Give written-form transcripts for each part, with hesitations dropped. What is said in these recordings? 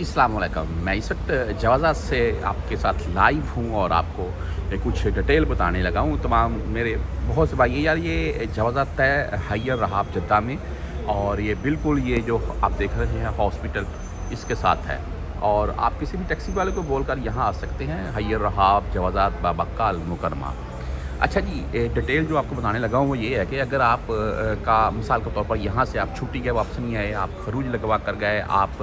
अस्सलाम वालेकुम। मैं इस वक्त जवाज़ात से आपके साथ लाइव हूँ और आपको कुछ डिटेल बताने लगा हूँ। तमाम मेरे बहुत से भाई यार, ये जवाज़ात है हायर रहाब जद्दा में, और ये बिल्कुल ये जो आप देख रहे हैं हॉस्पिटल इसके साथ है। और आप किसी भी टैक्सी वाले को बोलकर यहाँ आ सकते हैं, हायर रहाब जवाज़ात बाबक्का अल मुकरमा। अच्छा जी, डिटेल जो आपको बताने लगा हूँ वो ये है कि अगर आप का मिसाल के तौर पर यहाँ से आप छुट्टी गए, वापस नहीं आए, आप खरूज लगवा कर गए, आप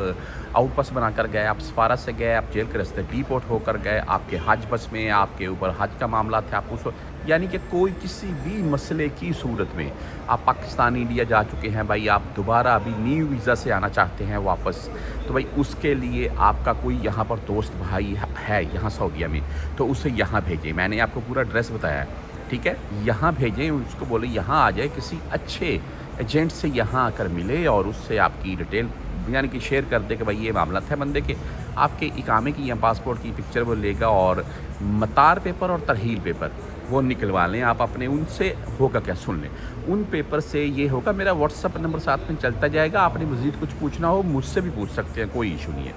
आउट बस बना कर गए, आप सफारत से गए, आप जेल के रास्ते डीपोर्ट होकर गए, आपके हज बस में आपके ऊपर हज का मामला था, आप उस यानी कि कोई किसी भी मसले की सूरत में आप पाकिस्तान इंडिया जा चुके हैं भाई, आप दोबारा अभी न्यू वीज़ा से आना चाहते हैं वापस, तो भाई उसके लिए आपका कोई यहाँ पर दोस्त भाई है यहाँ सऊदीया में, तो उसे यहाँ भेजें। मैंने आपको पूरा एड्रेस बताया है, ठीक है। यहाँ भेजें, उसको बोले यहाँ आ जाए, किसी अच्छे एजेंट से यहाँ आकर मिले और उससे आपकी डिटेल यानी कि शेयर कर दे कि भाई ये मामला है बंदे के, आपके इकामे की या पासपोर्ट की पिक्चर वो लेगा और मतार पेपर और तरहील पेपर वो निकलवा लें। आप अपने उनसे होगा क्या, सुन लें, उन पेपर से ये होगा, मेरा व्हाट्सअप नंबर साथ में चलता जाएगा, आपने मज़ीद कुछ पूछना हो मुझसे भी पूछ सकते हैं, कोई इशू नहीं है।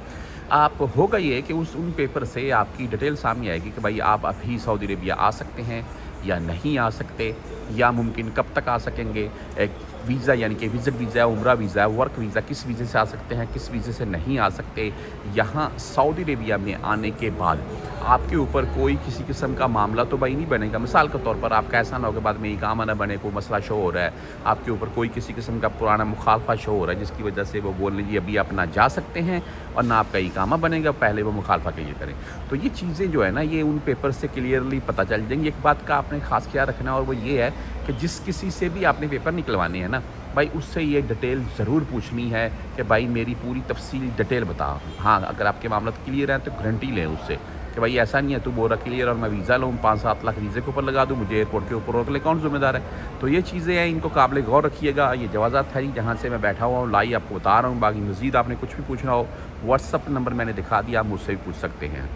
आप होगा ये कि उन पेपर से आपकी डिटेल सामने आएगी कि भाई आप अभी सऊदी अरेबिया आ सकते हैं या नहीं आ सकते, या मुमकिन कब तक आ सकेंगे। एक वीज़ा यानी कि विज़िट वीज़ा है, उम्रा वीज़ा है, वर्क वीज़ा, किस वीज़े से आ सकते हैं, किस वीज़े से नहीं आ सकते। यहाँ सऊदी अरेबिया में आने के बाद आपके ऊपर कोई किसी किस्म का मामला तो भाई नहीं बनेगा। मिसाल के तौर पर आपका ऐसा ना हो कि बाद में इकामा ना बने, कोई मसला शो हो रहा है, आपके ऊपर कोई किसी किस्म का पुराना मुखालफा शो हो रहा है जिसकी वजह से वो बोल लीजिए अभी आप ना जा सकते हैं और ना आपका इकामा बनेगा, पहले वो मुखालफा क्लियर करें। तो ये चीज़ें जो है ना, ये उन पेपर से क्लियरली पता चल जाएंगी। एक बात का आपने खास ख्याल रखना, और वो ये है कि जिस किसी से भी आपने पेपर निकलवाने हैं ना भाई, उससे ये डिटेल ज़रूर पूछनी है कि भाई मेरी पूरी तफसील डिटेल बता। हाँ, अगर आपके मामला क्लियर हैं तो गारंटी लें उससे कि भाई ऐसा नहीं है तू बोल रहा क्लियर और मैं वीज़ा लूँ 5-7 लाख वीज़े के ऊपर लगा दूँ, मुझे एयरपोर्ट के ऊपर रोक ले, कौन ज़िम्मेदार है। तो ये चीज़ें हैं, इनको काबिल गौर रखिएगा। ये जवाज़ात है जहाँ से मैं बैठा हुआ हूँ, लाई आपको बता रहा हूँ। बाकी मज़ीद आपने कुछ भी पूछना हो, व्हाट्सअप नंबर मैंने दिखा दिया, आप मुझसे भी पूछ सकते हैं।